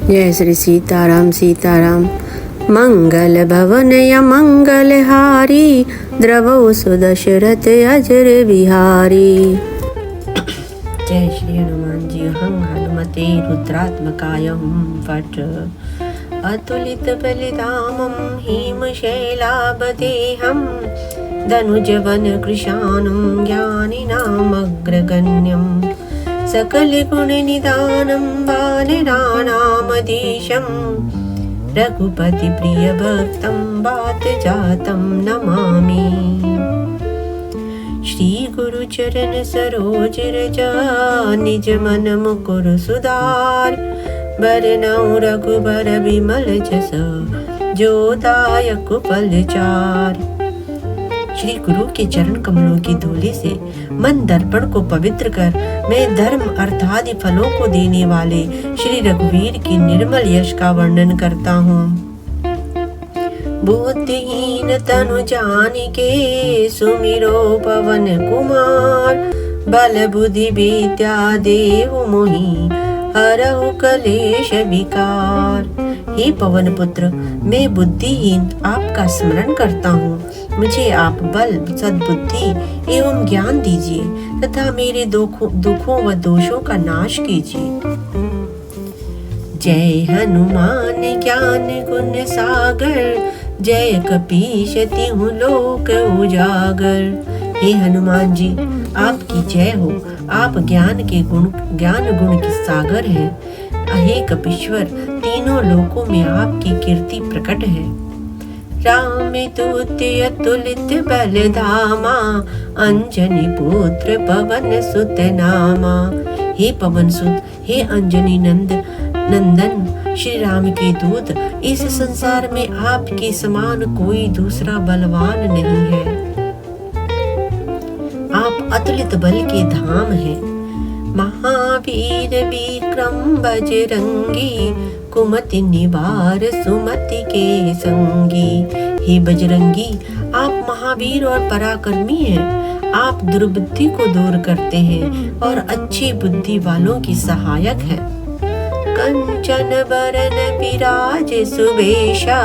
जय श्री सीताराम सीताराम। मंगल भवन या मंगल हारी, द्रवौ सुदशरथ अजर बिहारी। जय श्री हनुमान जी। हं हनुमते रुद्रात्मकाय हुं फट्। अतुलित बलिधामं हिमशैलाभदेहं, धनुजवन कृशानं ज्ञानिनामग्रगण्यं, सकल गुण निदानं बालराणामधीशं, रघुपति प्रिय भक्तं वात जातं नमामि। श्री गुरु चरण सरोज रज, निज मन मुकुर सुधार, बरनउँ रघुबर विमल जस, जो दायक फलचार। श्री गुरु के चरण कमलों की धूलि से मन दर्पण को पवित्र कर, मैं धर्म अर्थादि फलों को देने वाले श्री रघुवीर की निर्मल यश का वर्णन करता हूँ। बुद्धिहीन तनु जानिके, सुमिरो पवन कुमार, बल बुद्धि विद्या देहु मोहि, हरहु कलेश विकार। हे पवन पुत्र, मैं बुद्धिहीन आपका स्मरण करता हूँ। मुझे आप बल, सद्बुद्धि एवं ज्ञान दीजिए तथा मेरे दुखों व दोषों का नाश कीजिए। जय हनुमान ज्ञान गुण सागर, जय कपीश तिहुँ लोक उजागर। हे हनुमान जी, आपकी जय हो। आप ज्ञान गुण के सागर हैं। हे कपीश्वर, तीनों लोकों में आपकी कीर्ति प्रकट है। राम दूत अतुलित बल धामा, अंजनी पुत्र पवन सुत नामा। हे पवन सुत, हे अंजनी नंदन श्री राम के दूत, इस संसार में आपके समान कोई दूसरा बलवान नहीं है। आप अतुलित बल के धाम हैं। महावीर विक्रम बजरंगी, कुमति निवार सुमति के संगी। हे बजरंगी, आप महावीर और पराक्रमी हैं। आप दुर्बुद्धि को दूर करते हैं और अच्छी बुद्धि वालों की सहायक हैं। कंचन बरन विराज सुवेशा,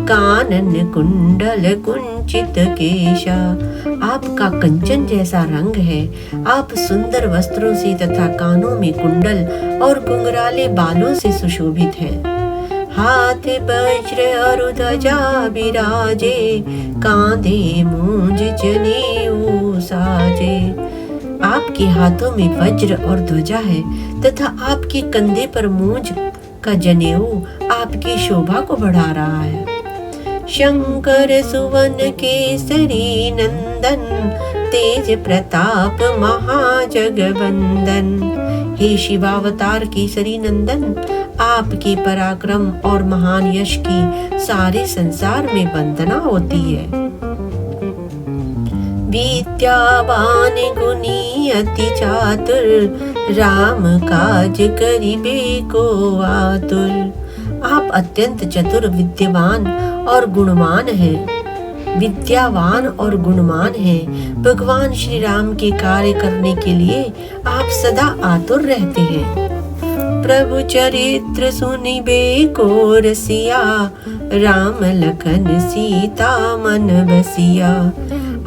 कानन कुंडल कुंचित केशा। आपका कंचन जैसा रंग है। आप सुंदर वस्त्रों से तथा कानों में कुंडल और घुंघराले बालों से सुशोभित हैं। हाथ वज्र और ध्वजा विराजे, कांधे मूंज जनेऊ साजे। आपके हाथों में वज्र और ध्वजा है तथा आपके कंधे पर मूंज का जनेऊ आपकी शोभा को बढ़ा रहा है। शंकर सुवन केसरी नंदन, तेज प्रताप महाजगवंदन। हे शिवावतार केसरी नंदन, आपके पराक्रम और महान यश की सारे संसार में वंदना होती है। विद्यावान गुणी अति चातुर, राम काज करिबे को आतुर। आप अत्यंत चतुर, विद्यावान और गुणवान हैं। विद्यावान और गुणवान हैं। भगवान श्री राम के कार्य करने के लिए आप सदा आतुर रहते हैं। प्रभु चरित्र सुनिबे को रसिया, राम लखन सीता मन बसिया।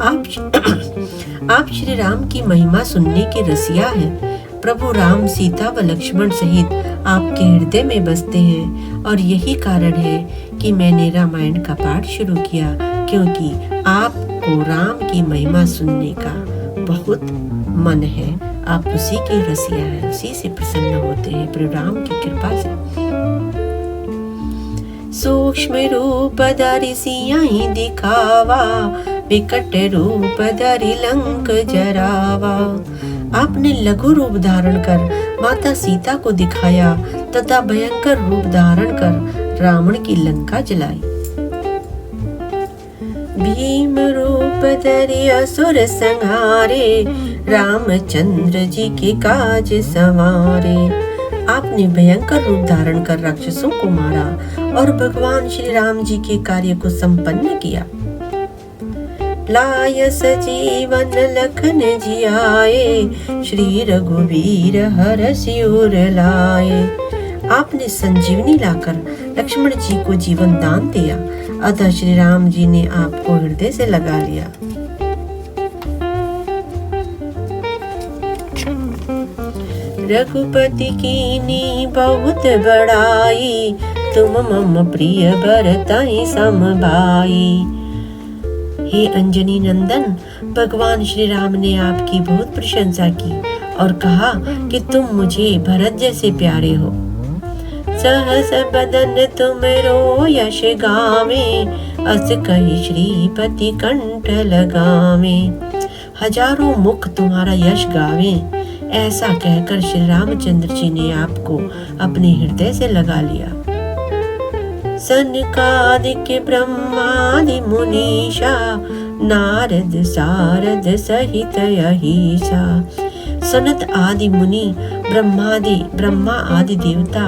आप श्री राम की महिमा सुनने के रसिया हैं। प्रभु राम सीता व लक्ष्मण सहित आपके हृदय में बसते हैं और यही कारण है कि मैंने रामायण का पाठ शुरू किया, क्योंकि आपको राम की महिमा सुनने का बहुत मन है। आप उसी के रसिया हैं, उसी से प्रसन्न होते हैं प्रभु राम की कृपा से। सूक्ष्म रूप धरि सियहि दिखावा, विकट रूप धरि लंक जरावा। आपने लघु रूप धारण कर माता सीता को दिखाया तथा भयंकर रूप धारण कर रावण की लंका जलाई। भीम रूप धरि असुर संहारे, रामचंद्र जी के काज संवारे। आपने भयंकर रूप धारण कर राक्षसों को मारा और भगवान श्री राम जी के कार्य को संपन्न किया। लाय सजीवन लखन जियाए, श्री रघुवीर हरषि उर लाए। आपने संजीवनी लाकर लक्ष्मण जी को जीवन दान दिया। अतः श्री राम जी ने आपको हृदय से लगा लिया। रघुपति कीनी बहुत बड़ाई, तुम मम प्रिय भरतहि सम भाई। हे अंजनी नंदन, भगवान श्री राम ने आपकी बहुत प्रशंसा की और कहा कि तुम मुझे भरत जैसे प्यारे हो। सहस बदन तुमरो यश गावे, अस कहि श्रीपति कंठ लगावे। हजारों मुख तुम्हारा यश गावे, ऐसा कहकर श्री रामचंद्र जी ने आपको अपने हृदय से लगा लिया। सनकादिक ब्रह्मादि मुनीषा, नारद सारद सहित अहिसा। सनत आदि मुनि, ब्रह्मा आदि देवता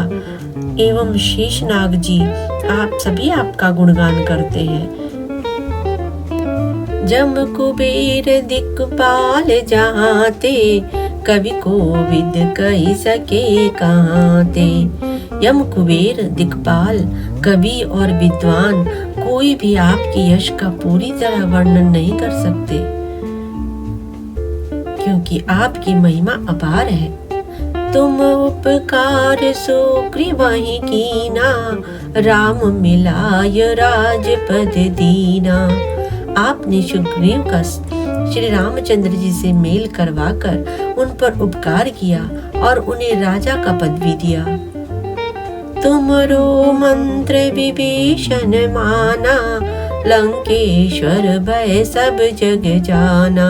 एवं शेषनाग जी, आप सभी आपका गुणगान करते हैं। जम कुबेर दिक्पाल जहाँ ते, कवि कोविद कही सके कहाँ ते। यम कुबेर दिक्पाल कवि और विद्वान कोई भी आपके यश का पूरी तरह वर्णन नहीं कर सकते, क्योंकि आपकी महिमा अपार है। तुम उपकार सुग्रीवहि कीना, राम मिलाय राजपद दीना। आपने सुग्रीव का श्री रामचंद्र जी से मेल करवाकर उन पर उपकार किया और उन्हें राजा का पद भी दिया। तुमरो मंत्र विभीषण माना, लंकेश्वर भय सब जग जाना।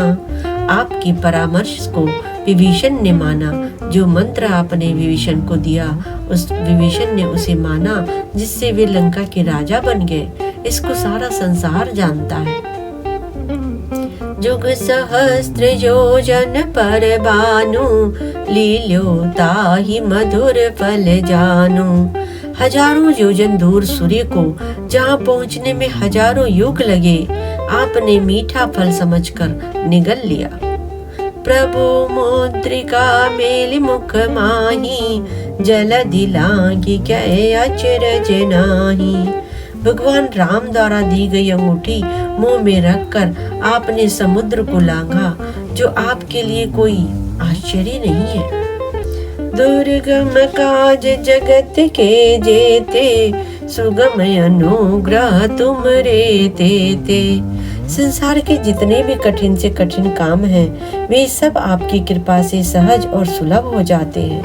आपके परामर्श को विभीषण ने माना। जो मंत्र आपने विभीषण को दिया, उस विभीषण ने उसे माना, जिससे वे लंका के राजा बन गए। इसको सारा संसार जानता है। जुग सहस्त्र योजन पर बानु, लील्यो ताहि मधुर फल जानु। हजारों योजन दूर सूर्य को जहाँ पहुँचने में हजारों युग लगे, आपने मीठा फल समझकर निगल लिया। प्रभु मुद्रिका मेलि मुख माही, जलधि लांघि गए अचरज नाही। भगवान राम द्वारा दी गई अंगूठी मुंह में रखकर आपने समुद्र को लांघा, जो आपके लिए कोई आश्चर्य नहीं है। दुर्गम काज जगत के जेते, सुगम अनुग्रह तुम रे तेते। संसार के जितने भी कठिन से कठिन काम हैं, वे सब आपकी कृपा से सहज और सुलभ हो जाते हैं।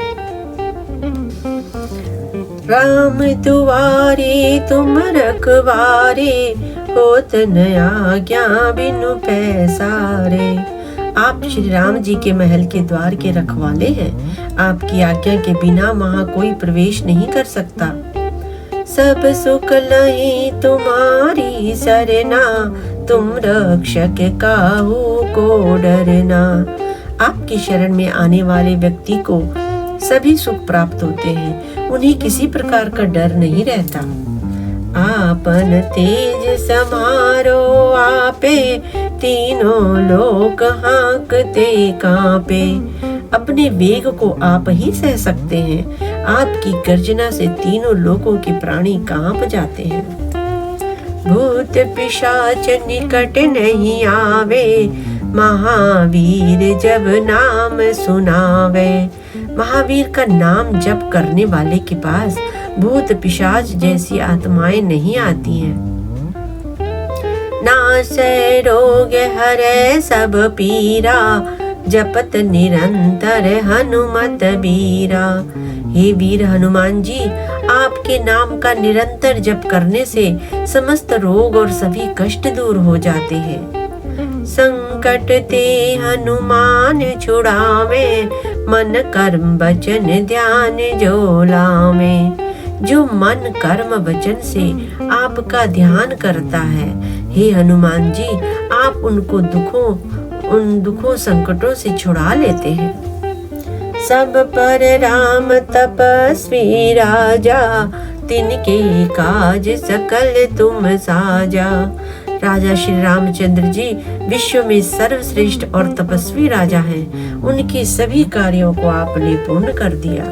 राम दुआरे तुम रखवारे, होत न आज्ञा बिनु पैसारे। आप श्री राम जी के महल के द्वार के रखवाले हैं। आपकी आज्ञा के बिना वहाँ कोई प्रवेश नहीं कर सकता। सब सुख लही तुम्हारी सरना, तुम रक्षक काहू को डरना। आपकी शरण में आने वाले व्यक्ति को सभी सुख प्राप्त होते हैं। उन्हें किसी प्रकार का डर नहीं रहता। आपन तेज समारो आपे, तीनों लोक हाँकते कांपे। अपने वेग को आप ही सह सकते हैं। आपकी गर्जना से तीनों लोकों के प्राणी कांप जाते हैं। भूत पिशाच निकट नहीं आवे, महावीर जब नाम सुनावे। महावीर का नाम जप करने वाले के पास भूत पिशाच जैसी आत्माएं नहीं आती हैं। नासै रोग हरै सब पीरा, जपत निरंतर हनुमत बीरा। हे वीर हनुमान जी, आपके नाम का निरंतर जप करने से समस्त रोग और सभी कष्ट दूर हो जाते हैं। संकट ते हनुमान छुड़ावे, मन कर्म वचन ध्यान जो लावे। जो मन कर्म वचन से आपका ध्यान करता है, हे हनुमान जी, आप उन दुखों संकटों से छुड़ा लेते हैं। सब पर राम तपस्वी राजा, तिनके काज सकल तुम साजा। राजा श्री रामचंद्र जी विश्व में सर्वश्रेष्ठ और तपस्वी राजा हैं। उनके सभी कार्यों को आपने पूर्ण कर दिया।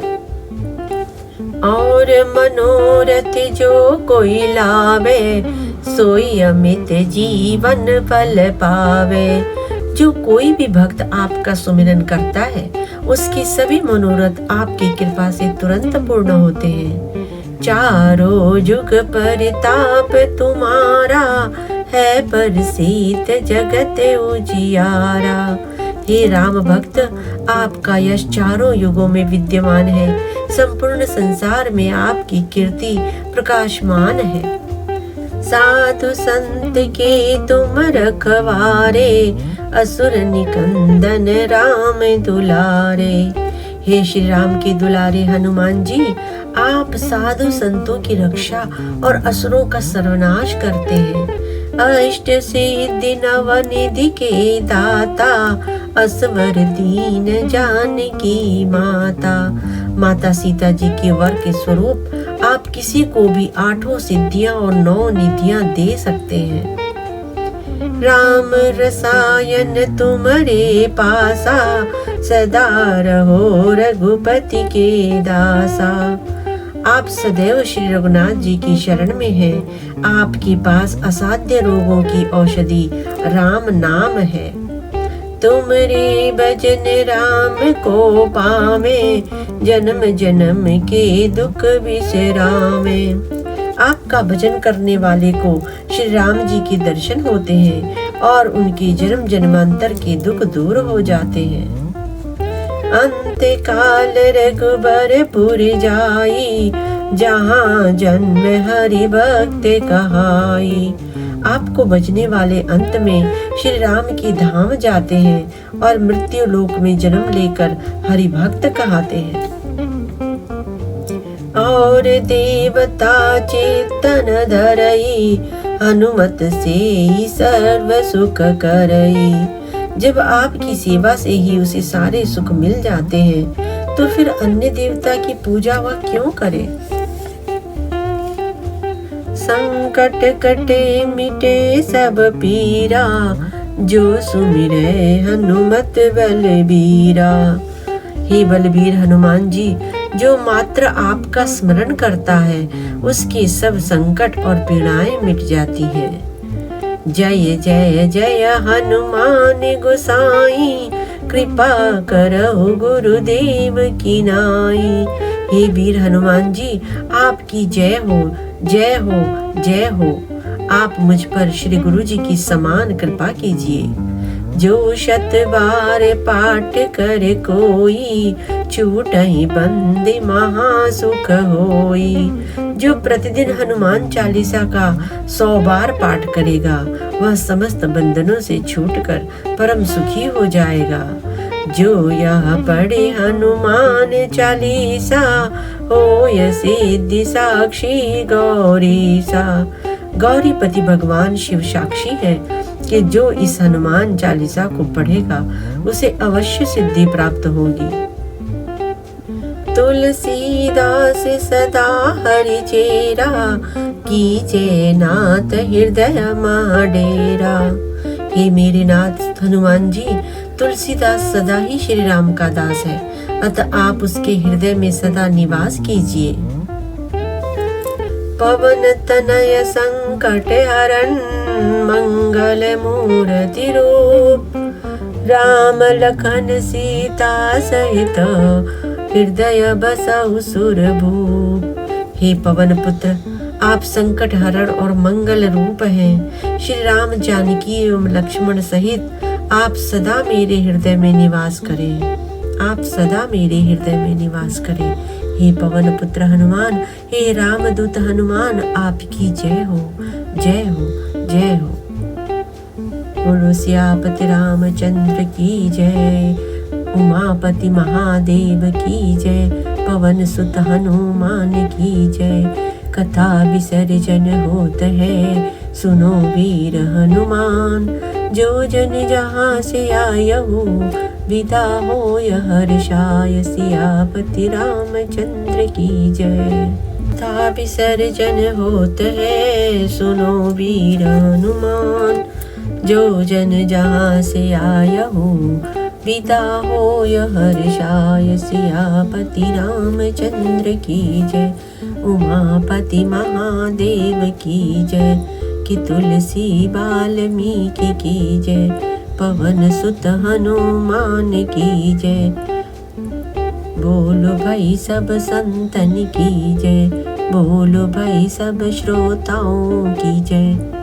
और मनोरथ जो कोई लावे, सोई अमित जीवन फल पावे। जो कोई भी भक्त आपका सुमिरन करता है, उसकी सभी मनोरथ आपकी कृपा से तुरंत पूर्ण होते हैं। चारों युग परिताप तुम्हारा, है प्रसिद्ध जगत उजियारा। हे राम भक्त, आपका यश चारों युगों में विद्यमान है। संपूर्ण संसार में आपकी कीर्ति प्रकाशमान है। साधु संत के तुम रखवारे, असुर निकंदन राम दुलारे। हे श्री राम के दुलारे हनुमान जी, आप साधु संतों की रक्षा और असुरों का सर्वनाश करते हैं। अष्ट सिद्धि नवनिधि के दाता, असवर दीन जानकी माता। माता सीता जी के वर के स्वरूप आप किसी को भी 8 सिद्धियां और 9 निधियां दे सकते हैं। राम रसायन तुम्हारे पासा, सदा रहो रघुपति के दासा। आप सदैव श्री रघुनाथ जी की शरण में हैं। आपके पास असाध्य रोगों की औषधि राम नाम है। तुमरे भजन राम को पावे, जन्म जन्म के दुख बिसरावे। आपका भजन करने वाले को श्री राम जी के दर्शन होते हैं और उनके जन्म जन्मांतर के दुख दूर हो जाते हैं। अंत काल रघुबरपुर जाई, जहाँ जन्म हरि भक्त कहाई। आपको बचने वाले अंत में श्री राम के धाम जाते हैं और मृत्यु लोक में जन्म लेकर हरि भक्त कहते हैं। और देवता चेतन धरई, हनुमत से ही सर्व सुख करई। जब आपकी सेवा से ही उसे सारे सुख मिल जाते हैं, तो फिर अन्य देवता की पूजा वह क्यों करे। संकट कटे मिटे सब पीरा, जो सुमिरे हनुमत बलबीरा। हे बलबीर हनुमान जी, जो मात्र आपका स्मरण करता है, उसकी सब संकट और पीड़ाएं मिट जाती हैं। जय जय जय हनुमान गोसाई, कृपा करहु गुरुदेव की नाई। हे वीर हनुमान जी, आपकी जय हो, जय हो, जय हो। आप मुझ पर श्री गुरु जी की समान कृपा कीजिए। जो 100 बार पाठ करे कोई, छूटहि बंदी महासुख होई। जो प्रतिदिन हनुमान चालीसा का 100 बार पाठ करेगा, वह समस्त बंधनों से छूटकर परम सुखी हो जाएगा। जो यह पढ़े हनुमान चालीसा, होय सिद्धि साक्षी गौरीसा। गौरीपति भगवान शिव साक्षी है कि जो इस हनुमान चालीसा को पढ़ेगा, उसे अवश्य सिद्धि प्राप्त होगी। तुलसीदास सदा हरि चेरा, कीजे नाथ हृदय डेरा। हे मेरे नाथ हनुमान जी, तुलसीदास सदा ही श्री राम का दास है, अतः आप उसके हृदय में सदा निवास कीजिए। पवन तनय संकट हरन, मंगल मूर्ति रूप। राम लखन सीता सहित, हृदय बसहु सुरभूप। हे पवन पुत्र, आप संकट हरण और मंगल रूप हैं। श्री राम जानकी एवं लक्ष्मण सहित आप सदा मेरे हृदय में निवास करें। आप सदा मेरे हृदय में निवास करें। हे पवन पुत्र हनुमान, हे रामदूत हनुमान, आपकी जय हो, जय हो, जय हो। बोलो सियापति रामचंद्र की जय, उमापति महादेव की जय, पवन सुत हनुमान की जय। कथा विसर्जन होत है, सुनो वीर हनुमान। जो जन जहाँ से आयहु, विदा होय हर्षाय। सियापति रामचंद्र की जय। कथा विसर्जन होत है, सुनो वीर हनुमान। जो जन जहाँ से आयहु, विदा होय हर्षाय सियापति रामचंद्र की जय। उमापति महादेव की जय। कि तुलसी वाल्मीकि की जय। पवन सुत हनुमान की जय। बोलो भाई सब संतन की जय। बोलो भाई सब श्रोताओं की जय।